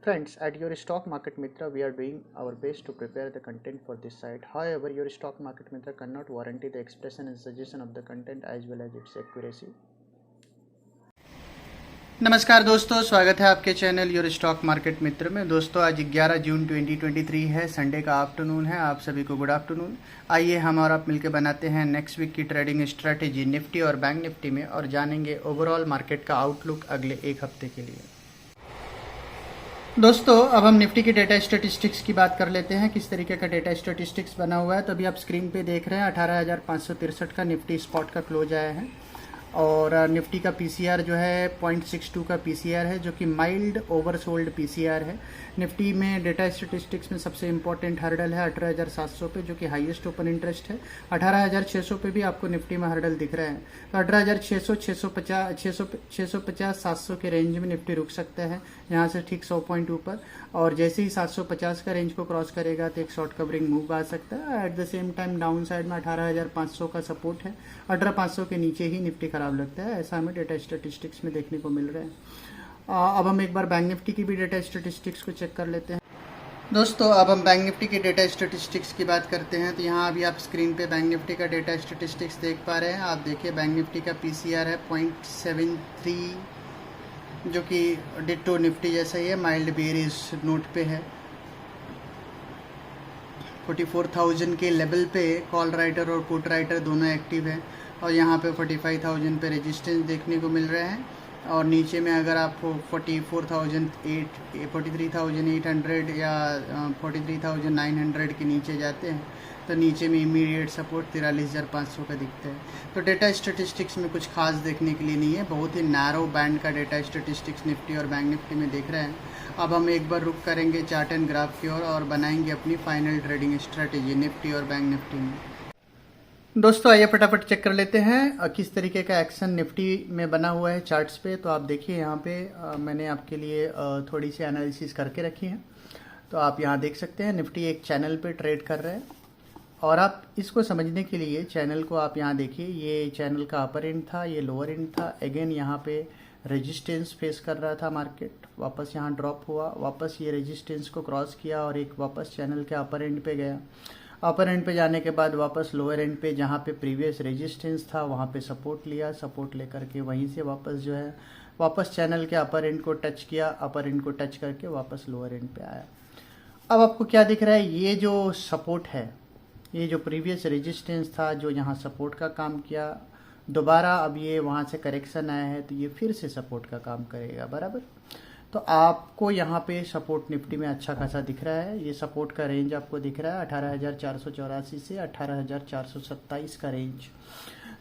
Friends, at your Stock Market Mitra, we are doing our best to prepare the content for this site. However, your Stock Market Mitra cannot guarantee the expression and suggestion of the content as well as its accuracy. नमस्कार दोस्तों, स्वागत है आपके channel your stock market मित्र में। दोस्तों आज 11 जून 2023 है, Sunday का आफ्टरनून है। आप सभी को गुड आफ्टरनून। आइए हम और आप मिलकर बनाते हैं नेक्स्ट वीक की ट्रेडिंग स्ट्रैटेजी निफ्टी और बैंक निफ्टी में और जानेंगे ओवरऑल मार्केट का आउटलुक अगले एक हफ्ते के लिए। दोस्तों अब हम निफ्टी के डेटा स्टेटिस्टिक्स की बात कर लेते हैं, किस तरीके का डेटा स्टेटिस्टिक्स बना हुआ है। तो अभी आप स्क्रीन पे देख रहे हैं 18,563 का निफ्टी स्पॉट का क्लोज आया है और निफ्टी का पीसीआर जो है 0.62 का पीसीआर है, जो कि माइल्ड ओवरसोल्ड पीसीआर है। निफ्टी में डेटा स्टेटिस्टिक्स में सबसे इंपॉर्टेंट हर्डल है 18,700 पे, जो कि हाईएस्ट ओपन इंटरेस्ट है। 18,600 पे भी आपको निफ्टी में हर्डल दिख रहा है। तो 18,600, 650, 700 के रेंज में निफ्टी रुक सकता है, यहाँ से ठीक 100 पॉइंट ऊपर। और जैसे ही 750 का रेंज को क्रॉस करेगा तो एक शॉर्ट कवरिंग मूव आ सकता है। At the same time down side में 18,500 का सपोर्ट है। 18,500 के नीचे ही निफ्टी खराब लगता है, ऐसा हमें डेटा स्टेटिस्टिक्स में देखने को मिल रहा है। अब हम एक बार बैंक निफ्टी की भी डेटा स्टेटिस्टिक्स को चेक कर लेते हैं। दोस्तों अब हम बैंक निफ्टी की डेटा स्टेटिस्टिक्स की बात करते हैं। तो यहाँ अभी आप स्क्रीन पे बैंक निफ्टी का डेटा स्टेटिस्टिक्स देख पा रहे हैं। आप देखिए बैंक निफ्टी का पीसीआर है 0.73, जो कि डिट्टो निफ्टी जैसा ही है, माइल्ड बेयरिश नोट पे है। 44,000 के लेवल पे कॉल राइटर और पुट राइटर दोनों एक्टिव है और यहाँ पे 45,000 पे रेजिस्टेंस देखने को मिल रहे हैं। और नीचे में अगर आप 43,800 या 43,900 के नीचे जाते हैं तो नीचे में इमीडिएट सपोर्ट 43,500 का दिखता है। तो डेटा स्टेटिस्टिक्स में कुछ खास देखने के लिए नहीं है, बहुत ही नैरो बैंड का डेटा स्टेटिस्टिक्स निफ्टी और बैंक निफ्टी में देख रहे हैं। अब हम एक बार रुक करेंगे चार्ट एंड ग्राफ की ओर और बनाएंगे अपनी फाइनल ट्रेडिंग स्ट्रेटेजी निफ्टी और बैंक निफ्टी में। दोस्तों आइए फटाफट चेक कर लेते हैं किस तरीके का एक्शन निफ्टी में बना हुआ है चार्ट्स पे। तो आप देखिए यहाँ पे मैंने आपके लिए थोड़ी सी एनालिसिस करके रखी है। तो आप यहाँ देख सकते हैं निफ्टी एक चैनल पे ट्रेड कर रहे हैं और आप इसको समझने के लिए चैनल को आप यहाँ देखिए, ये चैनल का अपर एंड था, ये लोअर एंड था। अगेन यहाँ पे रेजिस्टेंस फेस कर रहा था मार्केट, वापस यहाँ ड्रॉप हुआ, वापस ये रेजिस्टेंस को क्रॉस किया और एक वापस चैनल के अपर एंड पे गया। अपर एंड पे जाने के बाद वापस लोअर एंड पे जहाँ पे प्रीवियस रेजिस्टेंस था वहाँ पे सपोर्ट लिया, सपोर्ट लेकर के वहीं से वापस जो है वापस चैनल के अपर एंड को टच किया, अपर एंड को टच करके वापस लोअर एंड पे आया। अब आपको क्या दिख रहा है, ये जो सपोर्ट है, ये जो प्रीवियस रेजिस्टेंस था जो यहाँ सपोर्ट का काम किया, दोबारा अब ये वहाँ से करेक्शन आया है तो ये फिर से सपोर्ट का काम करेगा, बराबर। तो आपको यहाँ पे सपोर्ट निफ्टी में अच्छा खासा दिख रहा है। ये सपोर्ट का रेंज आपको दिख रहा है 18,484 से 18,427 का रेंज।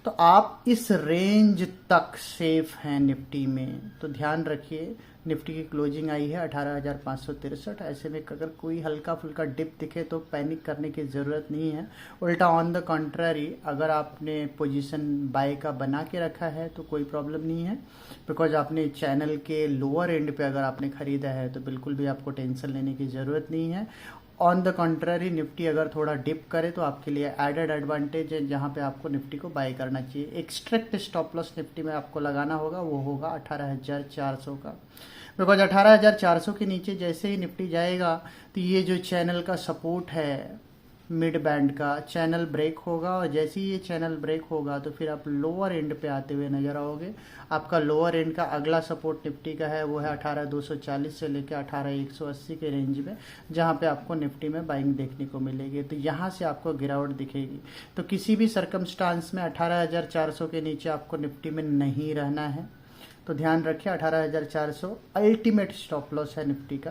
तो आप इस रेंज तक सेफ हैं निफ्टी में। तो ध्यान रखिए, निफ्टी की क्लोजिंग आई है 18,563। ऐसे में अगर कोई हल्का फुल्का डिप दिखे तो पैनिक करने की ज़रूरत नहीं है। उल्टा ऑन द कॉन्ट्ररी, अगर आपने पोजीशन बाय का बना के रखा है तो कोई प्रॉब्लम नहीं है, बिकॉज आपने चैनल के लोअर एंड पे अगर आपने ख़रीदा है तो बिल्कुल भी आपको टेंशन लेने की ज़रूरत नहीं है। ऑन द कॉन्ट्ररी निफ्टी अगर थोड़ा डिप करे तो आपके लिए एडेड एडवांटेज है, जहाँ पे आपको निफ्टी को बाय करना चाहिए। एक स्ट्रिक्ट स्टॉप लॉस निफ्टी में आपको लगाना होगा, वो होगा 18,400 का, बिकॉज 18,400 के नीचे जैसे ही निफ्टी जाएगा तो ये जो चैनल का सपोर्ट है मिड बैंड का, चैनल ब्रेक होगा और जैसे ही ये चैनल ब्रेक होगा तो फिर आप लोअर एंड पे आते हुए नजर आओगे। आपका लोअर एंड का अगला सपोर्ट निफ्टी का है वो है 18,240 से लेकर 18,180 के रेंज में, जहाँ पे आपको निफ्टी में बाइंग देखने को मिलेगी। तो यहाँ से आपको गिरावट दिखेगी। तो किसी भी सर्कमस्टांस में 18,400 के नीचे आपको निफ्टी में नहीं रहना है। तो ध्यान रखिए 18,400 अल्टीमेट स्टॉप लॉस है निफ्टी का,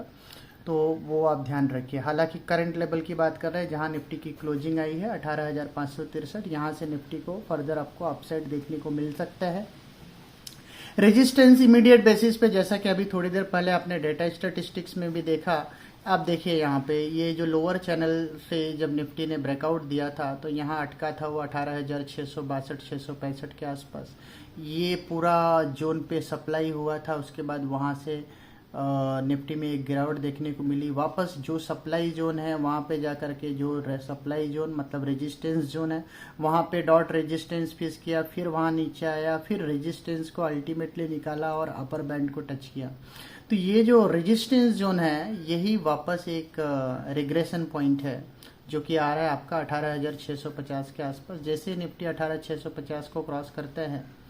तो वो आप ध्यान रखिए। हालांकि करंट लेवल की बात कर रहे हैं जहां निफ्टी की क्लोजिंग आई है 18,563, यहां से निफ्टी को फर्दर आपको अपसाइड देखने को मिल सकता है। रेजिस्टेंस इमीडिएट बेसिस पे, जैसा कि अभी थोड़ी देर पहले आपने डेटा स्टैटिस्टिक्स में भी देखा, आप देखिए यहाँ पे ये जो लोअर चैनल से जब निफ्टी ने ब्रेकआउट दिया था तो यहाँ अटका था वो 18,662 665 के आसपास। ये पूरा जोन पे सप्लाई हुआ था, उसके बाद वहाँ से निफ्टी में एक गिरावट देखने को मिली। वापस जो सप्लाई जोन है वहाँ पे जाकर के जो सप्लाई जोन मतलब रेजिस्टेंस जोन है वहाँ पे डॉट रेजिस्टेंस फेस किया, फिर वहाँ नीचे आया, फिर रेजिस्टेंस को अल्टीमेटली निकाला और अपर बैंड को टच किया। तो ये जो रेजिस्टेंस जोन है यही वापस एक रिग्रेशन पॉइंट है जो कि आ रहा है आपका 18,650 के आसपास। जैसे ही निफ्टी 18,650 को क्रॉस करता है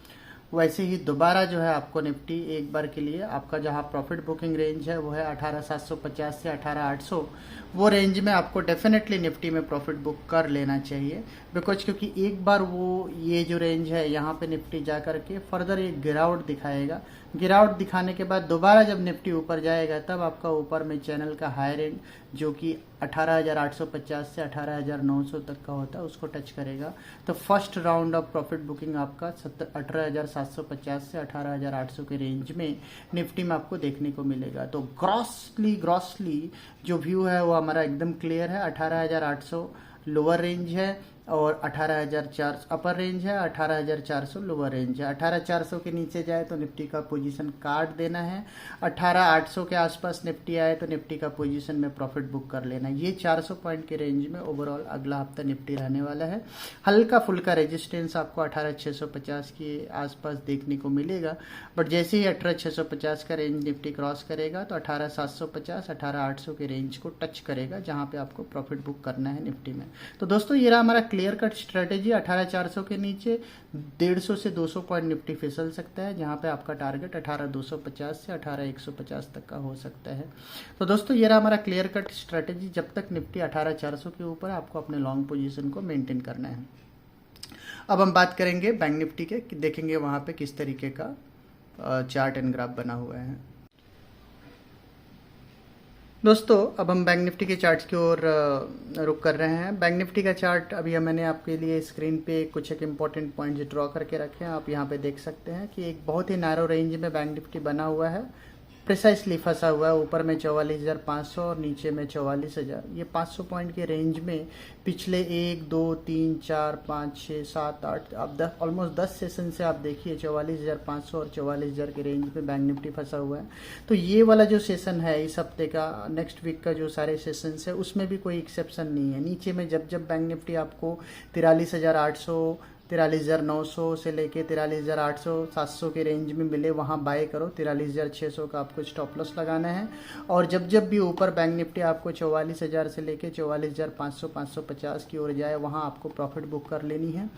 वैसे ही दोबारा जो है आपको निफ्टी एक बार के लिए आपका जहां प्रॉफिट बुकिंग रेंज है वो है 18,750 से 18,800, वो रेंज में आपको डेफिनेटली निफ्टी में प्रॉफिट बुक कर लेना चाहिए। बिकॉज क्योंकि एक बार वो ये जो रेंज है यहाँ पे निफ्टी जा करके फर्दर एक गिरावट दिखाएगा, गिरावट दिखाने के बाद दोबारा जब निफ्टी ऊपर जाएगा तब आपका ऊपर में चैनल का हायर एंड जो कि 18,850 से 18,900 तक का होता है उसको टच करेगा। तो first round of profit booking आपका 18,750 से 18,800 के रेंज में निफ्टी में आपको देखने को मिलेगा। तो ग्रॉसली जो व्यू है वो हमारा एकदम क्लियर है। 18,800 लोअर रेंज है और 18,400 अपर रेंज है, 18,400 लोअर रेंज है। 18,400 के नीचे जाए तो निफ्टी का पोजीशन काट देना है, 18,800 के आसपास निफ्टी आए तो निफ्टी का पोजीशन में प्रॉफिट बुक कर लेना है। ये 400 पॉइंट के रेंज में ओवरऑल अगला हफ्ता निफ्टी रहने वाला है। हल्का फुल्का रेजिस्टेंस आपको 18,650 के आसपास देखने को मिलेगा, बट जैसे ही 18,650 का रेंज निफ्टी क्रॉस करेगा तो 18,750 18,800 के रेंज को टच करेगा जहां पे आपको प्रॉफिट बुक करना है निफ्टी में। तो दोस्तों ये रहा हमारा क्लियर कट स्ट्रेटेजी। 18,400 के नीचे 150 से 200 पॉइंट निफ्टी फिसल सकता है जहां पे आपका टारगेट 18,250 से 18,150 तक का हो सकता है। तो दोस्तों ये रहा हमारा क्लियर कट स्ट्रेटेजी। जब तक निफ्टी 18,400 के ऊपर आपको अपने लॉन्ग पोजीशन को मेंटेन करना है। अब हम बात करेंगे बैंक निफ्टी के, देखेंगे वहां पे किस तरीके का चार्ट एंड ग्राफ बना हुआ है। दोस्तों अब हम बैंक निफ्टी के चार्ट्स की ओर रुक कर रहे हैं। बैंक निफ्टी का चार्ट अभी मैंने आपके लिए स्क्रीन पे कुछ एक इम्पॉर्टेंट पॉइंट्स ड्रॉ करके रखे हैं। आप यहाँ पे देख सकते हैं कि एक बहुत ही नैरो रेंज में बैंक निफ्टी बना हुआ है, प्रिसाइसली फंसा हुआ है। ऊपर में 44,500 और नीचे में 44,000। ये 500 पॉइंट के रेंज में पिछले 1 2 3 4 5 6 7 8 अब ऑलमोस्ट 10 सेशन से आप देखिए 44,500 और 44,000 के रेंज में बैंक निफ्टी फंसा हुआ है। तो ये वाला जो सेशन है इस हफ्ते का, नेक्स्ट वीक का जो सारे सेशन है उसमें भी कोई एक्सेप्शन नहीं है। नीचे में जब जब बैंक निफ्टी आपको 43,800 43,900 से लेके 43,800 700 के रेंज में मिले वहां बाय करो। 43,600 का आपको स्टॉप लॉस लगाना है। और जब जब भी ऊपर बैंक निफ्टी आपको 44,000 से लेके 44,500 550 की ओर जाए वहां आपको प्रॉफिट बुक कर लेनी है।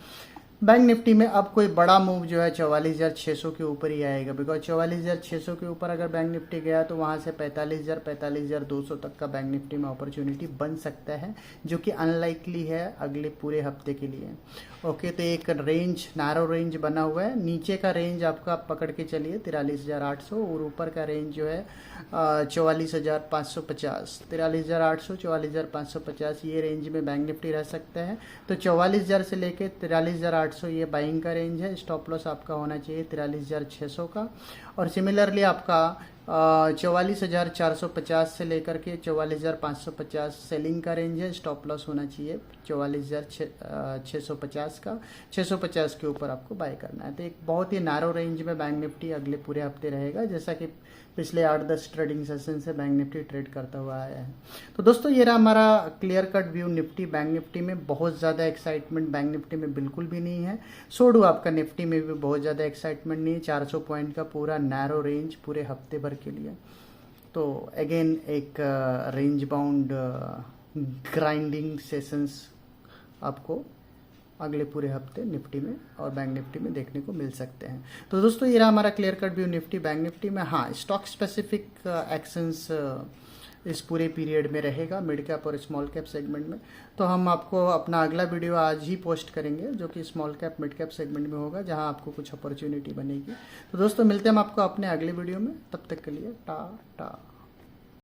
बैंक निफ्टी में अब कोई बड़ा मूव जो है 44,600 के ऊपर ही आएगा। बिकॉज 44,600 के ऊपर अगर बैंक निफ्टी गया तो वहां से 45,000 45,200 तक का बैंक निफ्टी में अपॉर्चुनिटी बन सकता है, जो कि अनलाइकली है अगले पूरे हफ्ते के लिए। ओके, तो एक रेंज नैरो रेंज बना हुआ है। नीचे का रेंज आपका पकड़ के चलिए 43,800 और ऊपर का रेंज जो है 44,550। 43,800 44,550 ये रेंज में बैंक निफ्टी रह सकता है। तो 44,000 से लेके 43,800 ये बाइंग का रेंज है। स्टॉप लॉस आपका होना चाहिए 43,600 का। और सिमिलरली आपका 44,450 से लेकर के 44,550 सेलिंग का रेंज है। स्टॉप लॉस होना चाहिए 44,650 का। 650 के ऊपर आपको बाय करना है। तो एक बहुत ही नैरो रेंज में बैंक निफ्टी अगले पूरे हफ्ते रहेगा, जैसा कि पिछले 8-10 ट्रेडिंग सेशन से बैंक निफ्टी ट्रेड करता हुआ आया है। तो दोस्तों ये रहा हमारा clear cut view Nifty bank Nifty में। बहुत ज़्यादा एक्साइटमेंट बैंक निफ्टी में बिल्कुल भी नहीं है। सोडू आपका निफ्टी में भी बहुत ज़्यादा एक्साइटमेंट नहीं है। 400 पॉइंट का पूरा नैरो रेंज पूरे हफ्ते भर के लिए। तो अगेन एक रेंज बाउंड ग्राइंडिंग सेशंस आपको अगले पूरे हफ्ते निफ्टी में और बैंक निफ्टी में देखने को मिल सकते हैं। तो दोस्तों ये रहा हमारा clear cut view Nifty bank Nifty में। हाँ, स्टॉक स्पेसिफिक एक्शंस इस पूरे पीरियड में रहेगा मिड कैप और स्मॉल कैप सेगमेंट में। तो हम आपको अपना अगला वीडियो आज ही पोस्ट करेंगे जो कि small cap mid cap segment में होगा, जहां आपको कुछ अपॉर्चुनिटी बनेगी। तो दोस्तों मिलते हैं हम आपको अपने अगले वीडियो में। तब तक के लिए टाटा।